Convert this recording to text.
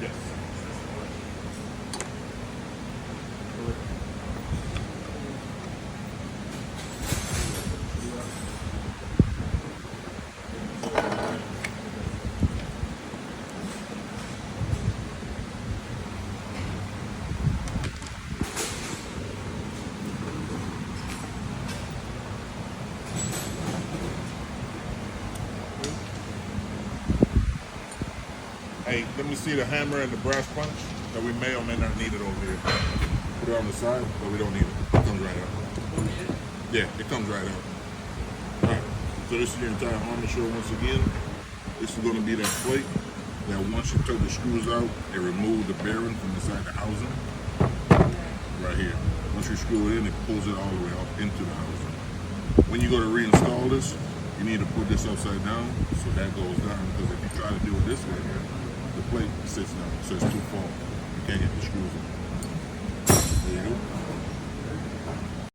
Yes. Hey, let me see the hammer and the brass punch that we may or may not need it over here. Put it on the side, but we don't need it. It comes right out. Yeah, it comes right out. Alright, so this is your entire armature once again. This is going to be that plate that once you took the screws out, it removed the bearing from inside the housing. Right here. Once you screw it in, it pulls it all the way up into the housing. When you go to reinstall this, you need to put this upside down so that goes down, because if you try to do it this way here, the plate sits down, so it's too far. You can't get the screws in.